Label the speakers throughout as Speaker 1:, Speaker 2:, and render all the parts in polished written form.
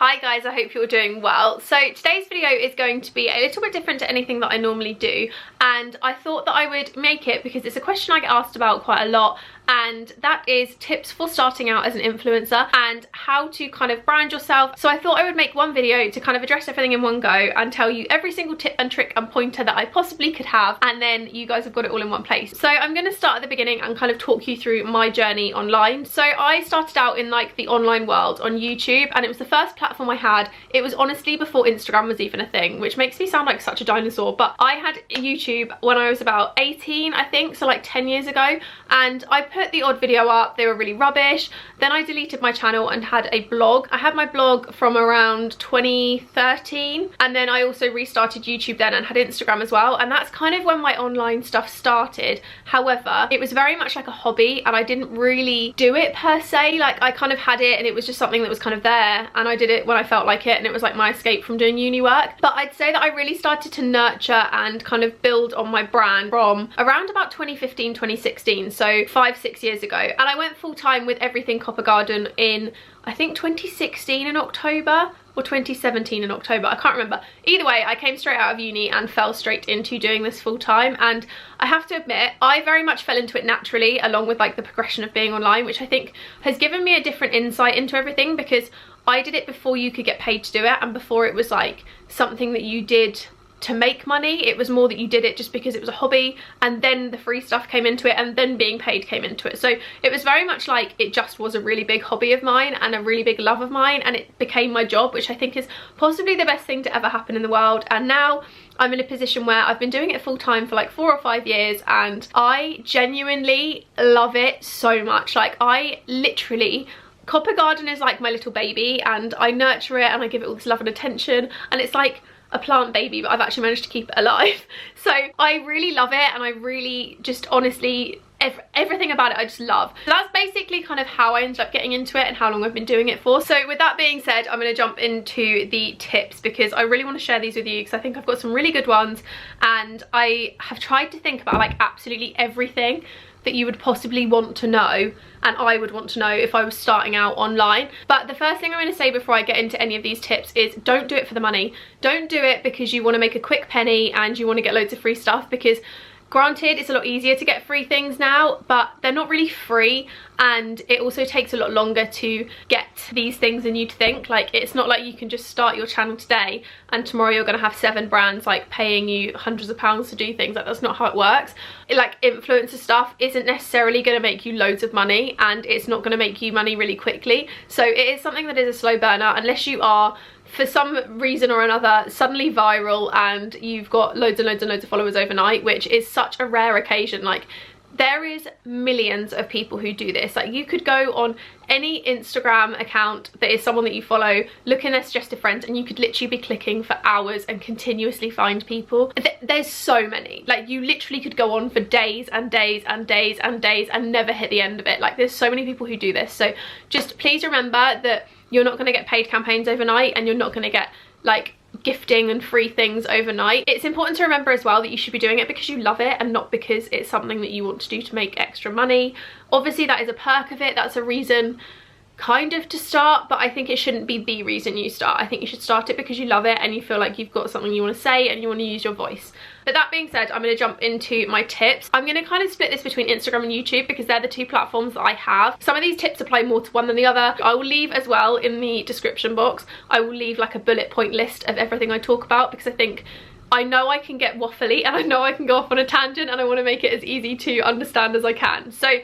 Speaker 1: Hi guys, I hope you're doing well. So today's video is going to be a little bit different to anything that I normally do, and I thought that I would make it because it's a question I get asked about quite a lot, and that is tips for starting out as an influencer and how to kind of brand yourself. So I thought I would make one video to kind of address everything in one go and tell you every single tip and trick and pointer that I possibly could have, and then you guys have got it all in one place. So I'm going to start at the beginning and kind of talk you through my journey online. So I started out in like the online world on YouTube, and it was the first platform I had. It was honestly before Instagram was even a thing, which makes me sound like such a dinosaur, but I had YouTube when I was about 18, I think, so like 10 years ago, and I put the odd video up. They were really rubbish. Then I deleted my channel and had a blog. I had my blog from around 2013, and then I also restarted YouTube then and had Instagram as well, and that's kind of when my online stuff started. However, it was very much like a hobby and I didn't really do it per se. Like, I kind of had it and it was just something that was kind of there, and I did it when I felt like it, and it was like my escape from doing uni work. But I'd say that I really started to nurture and kind of build on my brand from around about 2015, 2016, so 5-6 years ago. And I went full time with everything Copper Garden in, I think, 2016 in October or 2017 in October, I can't remember. Either way, I came straight out of uni and fell straight into doing this full time, and I have to admit, I very much fell into it naturally, along with like the progression of being online, which I think has given me a different insight into everything, because I did it before you could get paid to do it, and before it was like something that you did to make money. It was more that you did it just because it was a hobby, and then the free stuff came into it, and then being paid came into it. So it was very much like it just was a really big hobby of mine and a really big love of mine, and it became my job, which I think is possibly the best thing to ever happen in the world. And now I'm in a position where I've been doing it full time for like 4 or 5 years, and I genuinely love it so much. Like, I literally, Copper Garden is like my little baby, and I nurture it and I give it all this love and attention, and it's like a plant baby, but I've actually managed to keep it alive. So I really love it, and I really just honestly, everything about it I just love. So that's basically kind of how I ended up getting into it and how long I've been doing it for. So with that being said, I'm going to jump into the tips, because I really want to share these with you, because I think I've got some really good ones, and I have tried to think about like absolutely everything that you would possibly want to know, and I would want to know if I was starting out online. But the first thing I'm going to say before I get into any of these tips is don't do it for the money. Don't do it because you want to make a quick penny and you want to get loads of free stuff, because granted, it's a lot easier to get free things now, but they're not really free, and it also takes a lot longer to get these things than you'd think. Like, it's not like you can just start your channel today and tomorrow you're going to have 7 brands like paying you hundreds of pounds to do things. Like, that's not how it works. Like, influencer stuff isn't necessarily going to make you loads of money, and it's not going to make you money really quickly. So it is something that is a slow burner, unless you are, for some reason or another, suddenly viral and you've got loads and loads and loads of followers overnight, which is such a rare occasion. Like, there is millions of people who do this. Like, you could go on any Instagram account that is someone that you follow, look in their suggested friends, and you could literally be clicking for hours and continuously find people. There's so many. Like, you literally could go on for days and days and days and days and never hit the end of it. Like, there's so many people who do this. So just please remember that you're not going to get paid campaigns overnight, and you're not going to get like gifting and free things overnight. It's important to remember as well that you should be doing it because you love it and not because it's something that you want to do to make extra money. Obviously, that is a perk of it. That's a reason kind of to start, but I think it shouldn't be the reason you start. I think you should start it because you love it and you feel like you've got something you want to say and you want to use your voice. But that being said, I'm going to jump into my tips. I'm going to kind of split this between Instagram and YouTube because they're the 2 platforms that I have. Some of these tips apply more to one than the other. I will leave as well in the description box, I will leave like a bullet point list of everything I talk about, because I know I can get waffly and I know I can go off on a tangent, and I want to make it as easy to understand as I can. So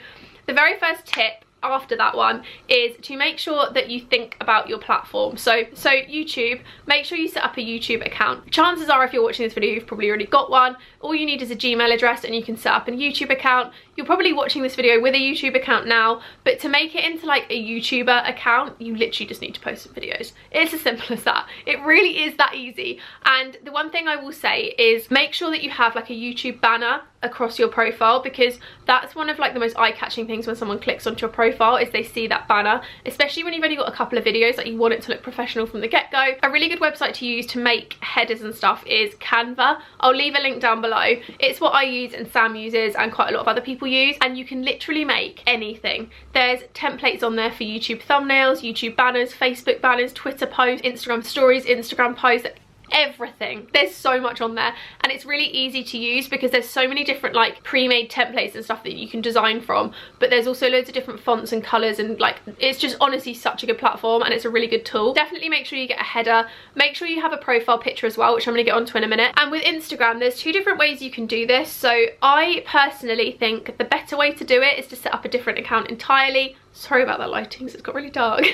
Speaker 1: the very first tip after that one is to make sure that you think about your platform. So YouTube, make sure you set up a YouTube account. Chances are, if you're watching this video, you've probably already got one. All you need is a Gmail address and you can set up a YouTube account. You're probably watching this video with a YouTube account now, but to make it into like a YouTuber account, you literally just need to post some videos. It's as simple as that. It really is that easy. And the one thing I will say is make sure that you have like a YouTube banner across your profile, because that's one of like the most eye-catching things when someone clicks onto your profile. profile is they see that banner, especially when you've only got a couple of videos, like you want it to look professional from the get-go. A really good website to use to make headers and stuff is Canva. I'll leave a link down below. It's what I use and Sam uses and quite a lot of other people use, and you can literally make anything. There's templates on there for YouTube thumbnails, YouTube banners, Facebook banners, Twitter posts, Instagram stories, Instagram posts, everything. There's so much on there, and it's really easy to use because there's so many different like pre-made templates and stuff that you can design from, but there's also loads of different fonts and colors, and like it's just honestly such a good platform, and it's a really good tool. Definitely make sure you get a header, make sure you have a profile picture as well, which I'm going to get onto in a minute. And with Instagram, there's two different ways you can do this. So I personally think the better way to do it is to set up a different account entirely. Sorry about that lighting, it's got really dark.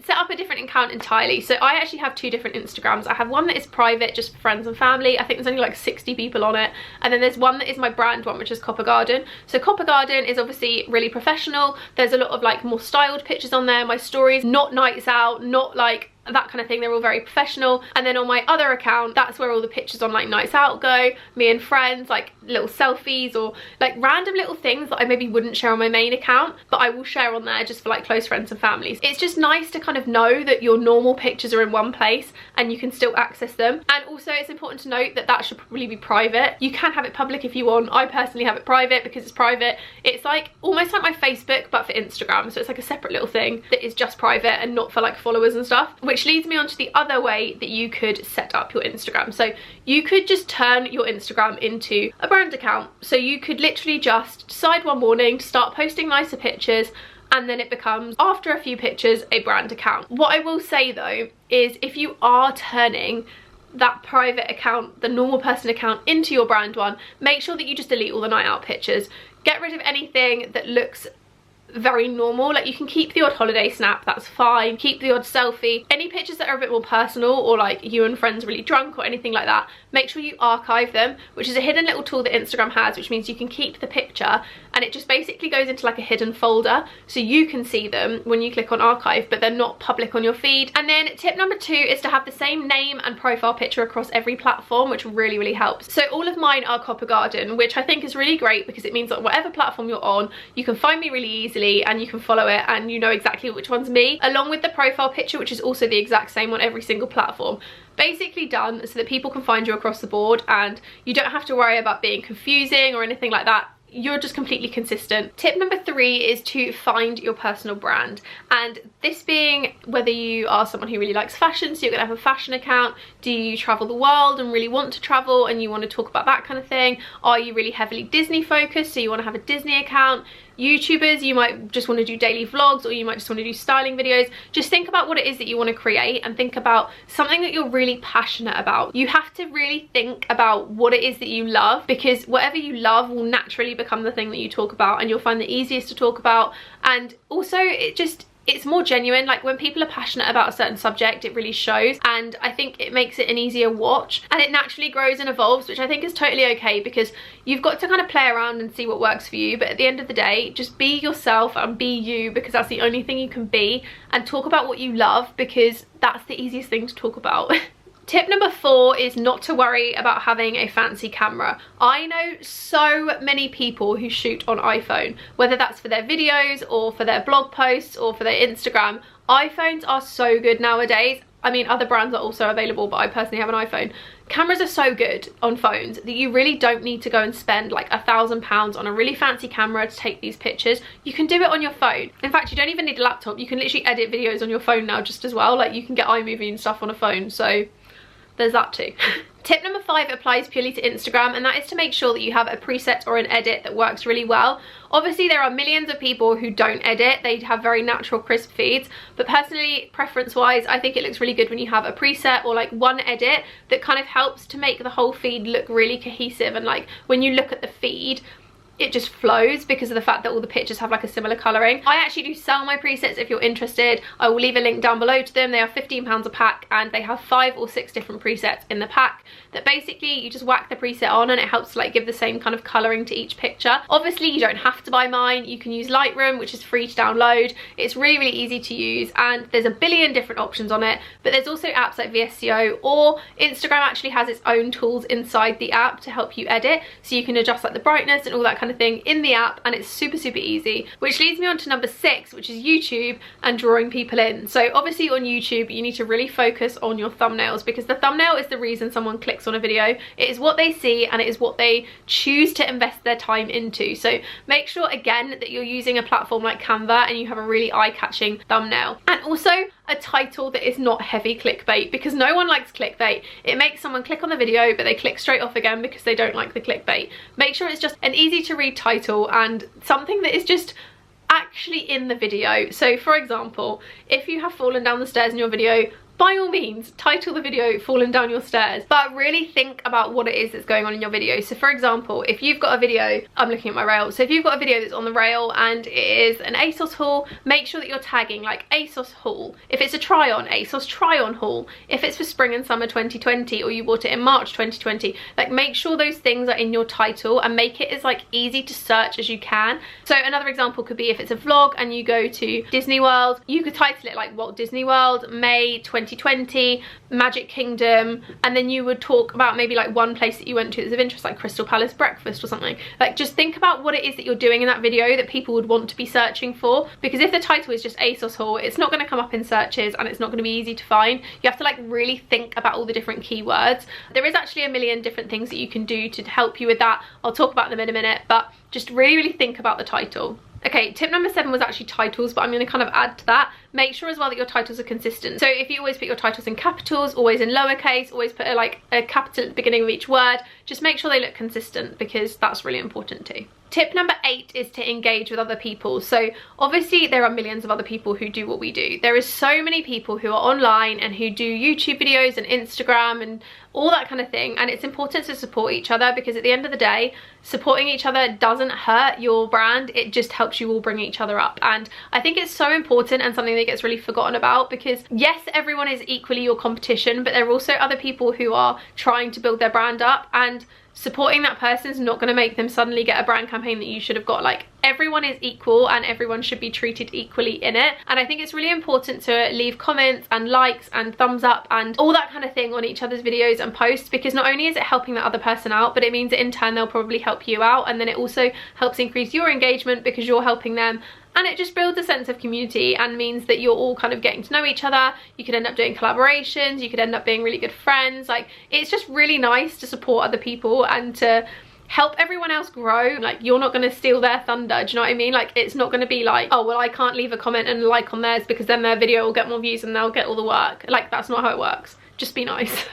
Speaker 1: Set up a different account entirely. So I actually have two different Instagrams. I have one that is private, just for friends and family. I think there's only like 60 people on it. And then there's one that is my brand one, which is Copper Garden. So Copper Garden is obviously really professional. There's a lot of like more styled pictures on there. My stories, not nights out, not like that kind of thing. They're all very professional. And then on my other account, that's where all the pictures on like nights out go, me and friends, like little selfies or like random little things that I maybe wouldn't share on my main account, but I will share on there just for like close friends and families. It's just nice to kind of know that your normal pictures are in one place and you can still access them. And also it's important to note that that should probably be private. You can have it public if you want. I personally have it private because it's private. It's like almost like my Facebook but for Instagram, so it's like a separate little thing that is just private and not for like followers and stuff. Which leads me on to the other way that you could set up your Instagram. So you could just turn your Instagram into a brand account. So you could literally just decide one morning to start posting nicer pictures, and then it becomes, after a few pictures, a brand account. What I will say though is if you are turning that private account, the normal person account, into your brand one, make sure that you just delete all the night out pictures. Get rid of anything that looks very normal. Like you can keep the odd holiday snap, that's fine, keep the odd selfie. Any pictures that are a bit more personal or like you and friends really drunk or anything like that, make sure you archive them, which is a hidden little tool that Instagram has, which means you can keep the picture and it just basically goes into like a hidden folder so you can see them when you click on archive, but they're not public on your feed. And then tip number 2 is to have the same name and profile picture across every platform, which really helps. So all of mine are Copper Garden, which I think is really great because it means that whatever platform you're on, you can find me really easily and you can follow it and you know exactly which one's me, along with the profile picture, which is also the exact same on every single platform. Basically done so that people can find you across the board and you don't have to worry about being confusing or anything like that. You're just completely consistent. Tip number 3 is to find your personal brand, and this being whether you are someone who really likes fashion, so you're gonna have a fashion account. Do you travel the world and really want to travel and you want to talk about that kind of thing? Are you really heavily Disney focused, so you want to have a Disney account? YouTubers, you might just want to do daily vlogs, or you might just want to do styling videos. Just think about what it is that you want to create and think about something that you're really passionate about. You have to really think about what it is that you love, because whatever you love will naturally become the thing that you talk about and you'll find the easiest to talk about. And also it's more genuine. Like when people are passionate about a certain subject, it really shows, and I think it makes it an easier watch and it naturally grows and evolves, which I think is totally okay, because you've got to kind of play around and see what works for you, but at the end of the day, just be yourself and be you, because that's the only thing you can be, and talk about what you love because that's the easiest thing to talk about. Tip number 4 is not to worry about having a fancy camera. I know so many people who shoot on iPhone, whether that's for their videos or for their blog posts or for their Instagram. iPhones are so good nowadays. I mean, other brands are also available, but I personally have an iPhone. Cameras are so good on phones that you really don't need to go and spend like £1,000 on a really fancy camera to take these pictures. You can do it on your phone. In fact, you don't even need a laptop. You can literally edit videos on your phone now just as well. Like you can get iMovie and stuff on a phone, so there's that too. Tip number 5 applies purely to Instagram, and that is to make sure that you have a preset or an edit that works really well. Obviously there are millions of people who don't edit, they have very natural crisp feeds, but personally, preference wise, I think it looks really good when you have a preset or like one edit that kind of helps to make the whole feed look really cohesive, and like when you look at the feed, it just flows because of the fact that all the pictures have like a similar colouring. I actually do sell my presets if you're interested. I will leave a link down below to them. They are £15 a pack and they have 5 or 6 different presets in the pack that basically you just whack the preset on and it helps to like give the same kind of colouring to each picture. Obviously you don't have to buy mine. You can use Lightroom, which is free to download. It's really easy to use and there's a billion different options on it, but there's also apps like VSCO, or Instagram actually has its own tools inside the app to help you edit, so you can adjust like the brightness and all that kind kind of thing in the app, and it's super easy, which leads me on to number 6, which is YouTube and drawing people in. So obviously on YouTube you need to really focus on your thumbnails, because the thumbnail is the reason someone clicks on a video. It is what they see and it is what they choose to invest their time into. So make sure again that you're using a platform like Canva and you have a really eye-catching thumbnail, and also a title that is not heavy clickbait, because no one likes clickbait. It makes someone click on the video but they click straight off again because they don't like the clickbait. Make sure it's just an easy to read title and something that is just actually in the video. So for example, if you have fallen down the stairs in your video, by all means title the video "Falling Down Your Stairs," but really think about what it is that's going on in your video. So for example, if you've got a video, I'm looking at my rail, so if you've got a video that's on the rail and it is an ASOS haul, make sure that you're tagging like ASOS haul. If it's a try on, ASOS try on haul. If it's for spring and summer 2020, or you bought it in March 2020, like make sure those things are in your title and make it as like easy to search as you can. So another example could be if it's a vlog and you go to Disney World, you could title it like Walt Disney World May 2020, Magic Kingdom, and then you would talk about maybe like one place that you went to that's of interest, like Crystal Palace breakfast or something. Like just think about what it is that you're doing in that video that people would want to be searching for, because if the title is just ASOS haul, it's not going to come up in searches and it's not going to be easy to find. You have to like really think about all the different keywords. There is actually a million different things that you can do to help you with that. I'll talk about them in a minute, but just really think about the title. Okay, tip number 7 was actually titles, but I'm going to kind of add to that. Make sure as well that your titles are consistent. So if you always put your titles in capitals, always in lowercase, always put a capital at the beginning of each word, just make sure they look consistent, because that's really important too. Tip number 8 is to engage with other people. So obviously there are millions of other people who do what we do. There is so many people who are online and who do YouTube videos and Instagram and all that kind of thing, and it's important to support each other, because at the end of the day, supporting each other doesn't hurt your brand, it just helps you all bring each other up. And I think it's so important and something that gets really forgotten about, because yes, everyone is equally your competition, but there are also other people who are trying to build their brand up, and supporting that person is not going to make them suddenly get a brand campaign that you should have got. Like, everyone is equal and everyone should be treated equally in it. And I think it's really important to leave comments and likes and thumbs up and all that kind of thing on each other's videos and posts, because not only is it helping the other person out, but it means that in turn they'll probably help you out, and then it also helps increase your engagement because you're helping them. And it just builds a sense of community and means that you're all kind of getting to know each other. You could end up doing collaborations, you could end up being really good friends. Like, it's just really nice to support other people and to help everyone else grow. Like, you're not going to steal their thunder, do you know what I mean? Like, it's not going to be like, oh well, I can't leave a comment and a like on theirs because then their video will get more views and they'll get all the work. Like, that's not how it works. Just be nice.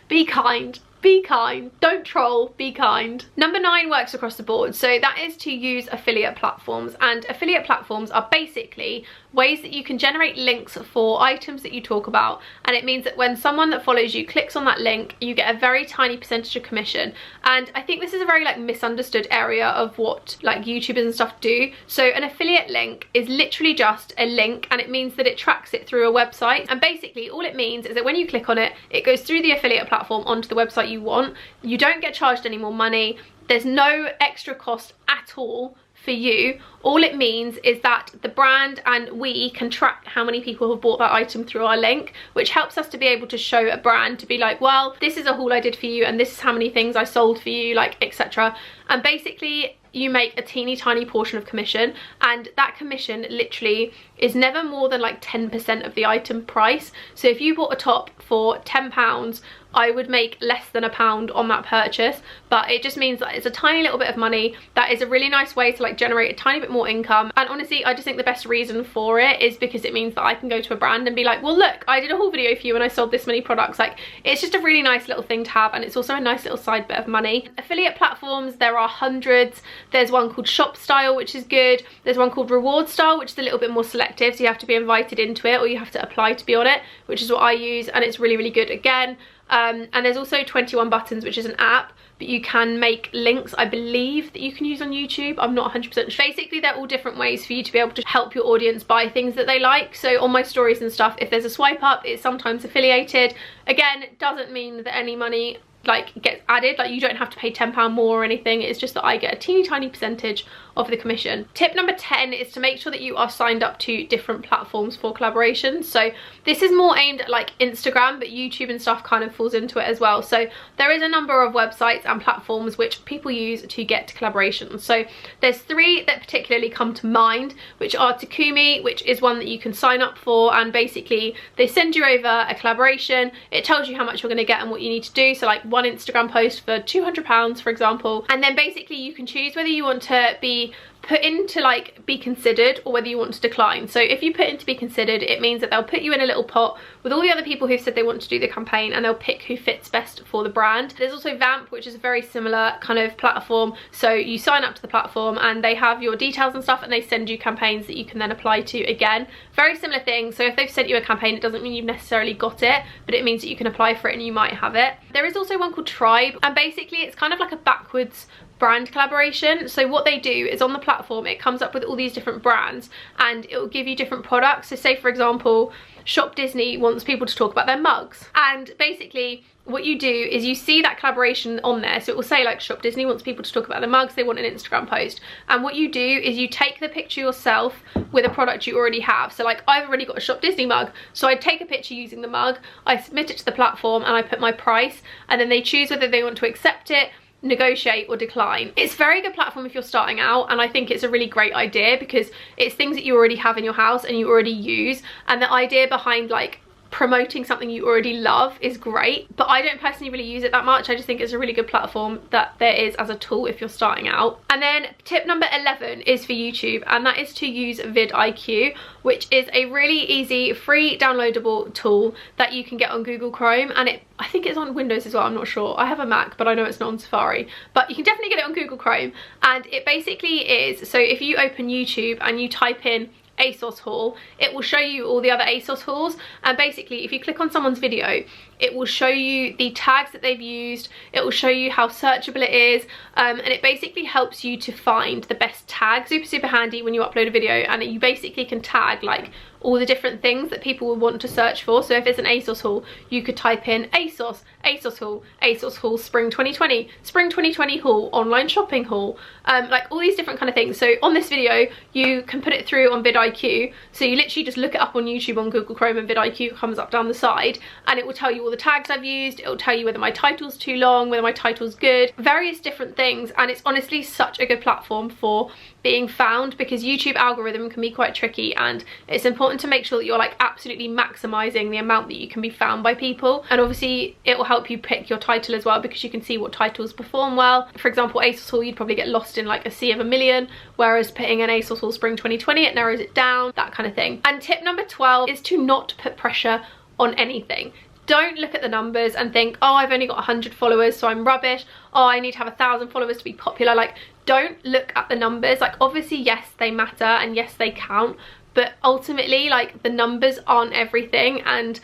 Speaker 1: Be kind. Be kind, don't troll, be kind. Number 9 works across the board. So that is to use affiliate platforms, and affiliate platforms are basically ways that you can generate links for items that you talk about, and it means that when someone that follows you clicks on that link, you get a very tiny percentage of commission. And I think this is a very like misunderstood area of what like YouTubers and stuff do. So an affiliate link is literally just a link, and it means that it tracks it through a website, and basically all it means is that when you click on it, it goes through the affiliate platform onto the website you want. You don't get charged any more money. There's no extra cost at all for you. All it means is that the brand and we can track how many people have bought that item through our link, which helps us to be able to show a brand to be like, well, this is a haul I did for you and this is how many things I sold for you, like, etc. And basically you make a teeny tiny portion of commission, and that commission literally is never more than like 10% of the item price. So if you bought a top for £10, I would make less than £1 on that purchase, but it just means that it's a tiny little bit of money. That is a really nice way to like generate a tiny bit more income. And honestly, I just think the best reason for it is because it means that I can go to a brand and be like, well look, I did a whole video for you and I sold this many products. Like, it's just a really nice little thing to have, and it's also a nice little side bit of money. Affiliate platforms, there are hundreds. There's one called Shop Style, which is good. There's one called Reward Style, which is a little bit more selective, so you have to be invited into it or you have to apply to be on it, which is what I use, and it's really, really good again. And there's also 21 Buttons, which is an app, but you can make links, I believe, that you can use on YouTube. I'm not 100% sure. Basically, they're all different ways for you to be able to help your audience buy things that they like. So on my stories and stuff, if there's a swipe up, it's sometimes affiliated. Again, it doesn't mean that any money like gets added. Like you don't have to pay £10 more or anything. It's just that I get a teeny tiny percentage of the commission. Tip number 10 is to make sure that you are signed up to different platforms for collaborations. So this is more aimed at like Instagram, but YouTube and stuff kind of falls into it as well. So there is a number of websites and platforms which people use to get collaborations. So there's 3 that particularly come to mind, which are Takumi, which is one that you can sign up for, and basically they send you over a collaboration. It tells you how much you're going to get and what you need to do. So like one Instagram post for £200, for example, and then basically you can choose whether you want to be put in to like be considered or whether you want to decline. So if you put in to be considered, it means that they'll put you in a little pot with all the other people who said they want to do the campaign, and they'll pick who fits best for the brand. There's also Vamp, which is a very similar kind of platform. So you sign up to the platform and they have your details and stuff, and they send you campaigns that you can then apply to again. Very similar thing. So if they've sent you a campaign, it doesn't mean you've necessarily got it, but it means that you can apply for it and you might have it. There is also one called Tribe, and basically it's kind of like a backwards brand collaboration. So what they do is on the platform, it comes up with all these different brands and it will give you different products. So say for example, Shop Disney wants people to talk about their mugs, and basically what you do is you see that collaboration on there. So it will say like Shop Disney wants people to talk about their mugs, they want an Instagram post, and what you do is you take the picture yourself with a product you already have. So like I've already got a Shop Disney mug, so I take a picture using the mug, I submit it to the platform and I put my price, and then they choose whether they want to accept it, negotiate or decline. It's a very good platform if you're starting out, and I think it's a really great idea because it's things that you already have in your house and you already use, and the idea behind like promoting something you already love is great. But I don't personally really use it that much. I just think it's a really good platform that there is as a tool if you're starting out. And then tip number 11 is for YouTube, and that is to use vidIQ, which is a really easy free downloadable tool that you can get on Google Chrome, and I think it's on Windows as well, I'm not sure. I have a Mac, but I know it's not on Safari, but you can definitely get it on Google Chrome. And it basically is, so if you open YouTube and you type in ASOS haul, it will show you all the other ASOS hauls, and basically if you click on someone's video, it will show you the tags that they've used, it will show you how searchable it is, and it basically helps you to find the best tag. Super handy when you upload a video, and you basically can tag like all the different things that people will want to search for. So if it's an ASOS haul, you could type in ASOS haul spring 2020, spring 2020 haul, online shopping haul, like all these different kind of things. So on this video you can put it through on vidIQ, so you literally just look it up on YouTube on Google Chrome and vidIQ comes up down the side, and it will tell you all the tags I've used, it will tell you whether my title's too long, whether my title's good, various different things. And it's honestly such a good platform for being found, because YouTube algorithm can be quite tricky, and it's important to make sure that you're like absolutely maximizing the amount that you can be found by people. And obviously it will help you pick your title as well, because you can see what titles perform well. For example, ASOS haul, you'd probably get lost in like a sea of a million, whereas putting an ASOS haul spring 2020, it narrows it down, that kind of thing. And tip number 12 is to not put pressure on anything. Don't look at the numbers and think, oh, I've only got 100 followers, so I'm rubbish. Oh, I need to have 1,000 followers to be popular. Like, don't look at the numbers. Like, obviously, yes, they matter and yes, they count, but ultimately, like, the numbers aren't everything. And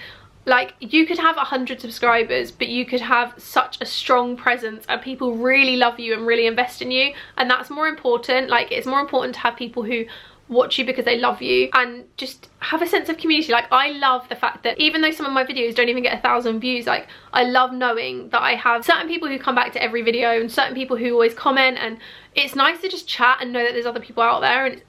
Speaker 1: like, you could have 100 subscribers, but you could have such a strong presence and people really love you and really invest in you, and that's more important. Like, it's more important to have people who watch you because they love you and just have a sense of community. Like, I love the fact that even though some of my videos don't even get 1,000 views, like, I love knowing that I have certain people who come back to every video and certain people who always comment, and it's nice to just chat and know that there's other people out there. And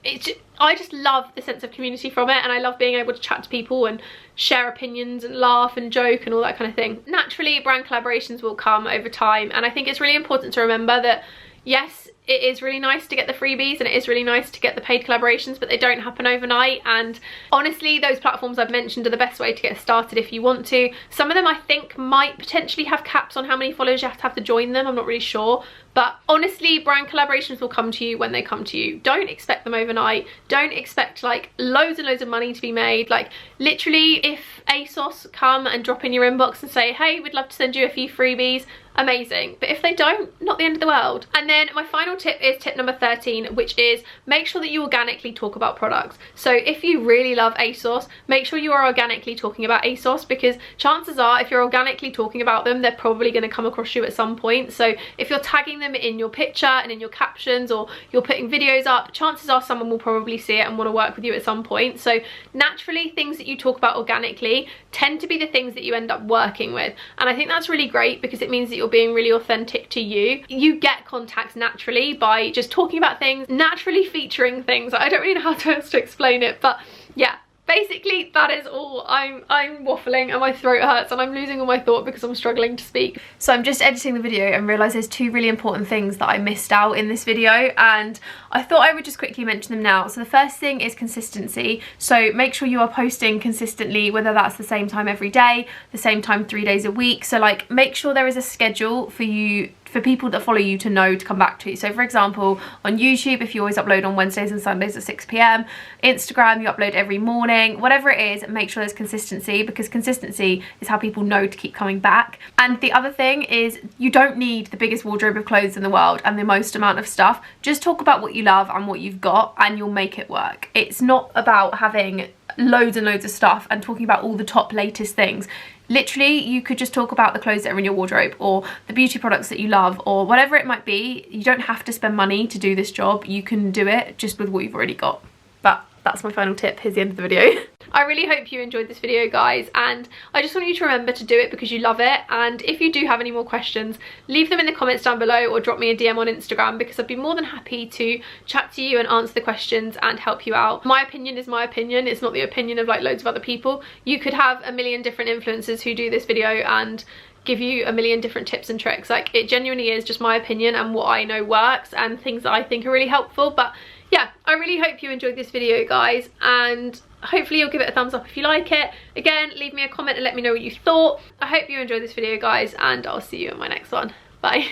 Speaker 1: I just love the sense of community from it, and I love being able to chat to people and share opinions and laugh and joke and all that kind of thing. Naturally, brand collaborations will come over time, and I think it's really important to remember that yes, it is really nice to get the freebies and it is really nice to get the paid collaborations, but they don't happen overnight. And honestly, those platforms I've mentioned are the best way to get started if you want to. Some of them I think might potentially have caps on how many followers you have to join them, I'm not really sure. But honestly, brand collaborations will come to you when they come to you. Don't expect them overnight. Don't expect like loads and loads of money to be made. Like, literally, if ASOS come and drop in your inbox and say, hey, we'd love to send you a few freebies, amazing. But if they don't, not the end of the world. And then my final final tip is tip number 13, which is make sure that you organically talk about products. So if you really love ASOS, make sure you are organically talking about ASOS, because chances are if you're organically talking about them, they're probably going to come across you at some point. So if you're tagging them in your picture and in your captions, or you're putting videos up, chances are someone will probably see it and want to work with you at some point. So naturally, things that you talk about organically tend to be the things that you end up working with, and I think that's really great because it means that you're being really authentic to you. You get contacts naturally by just talking about things, naturally featuring things. I don't really know how else to explain it, but yeah. Basically, that is all. I'm waffling and my throat hurts and I'm losing all my thought because I'm struggling to speak. So I'm just editing the video and realised there's two really important things that I missed out in this video, and I thought I would just quickly mention them now. So the first thing is consistency. So make sure you are posting consistently, whether that's the same time every day, the same time 3 days a week. So like, make sure there is a schedule for you, for people that follow you to know to come back to. So for example, on YouTube, if you always upload on Wednesdays and Sundays at 6 p.m, Instagram, you upload every morning, whatever it is, make sure there's consistency, because consistency is how people know to keep coming back. And the other thing is, you don't need the biggest wardrobe of clothes in the world and the most amount of stuff. Just talk about what you love and what you've got and you'll make it work. It's not about having loads and loads of stuff and talking about all the top latest things. Literally, you could just talk about the clothes that are in your wardrobe, or the beauty products that you love, or whatever it might be. You don't have to spend money to do this job. You can do it just with what you've already got. But that's my final tip. Here's the end of the video. I really hope you enjoyed this video, guys, and I just want you to remember to do it because you love it. And if you do have any more questions, leave them in the comments down below or drop me a DM on Instagram, because I'd be more than happy to chat to you and answer the questions and help you out. My opinion is my opinion. It's not the opinion of like loads of other people. You could have a million different influencers who do this video and give you a million different tips and tricks. Like, it genuinely is just my opinion and what I know works and things that I think are really helpful. But yeah, I really hope you enjoyed this video, guys, and hopefully you'll give it a thumbs up if you like it. Again, leave me a comment and let me know what you thought. I hope you enjoyed this video, guys, and I'll see you in my next one. Bye.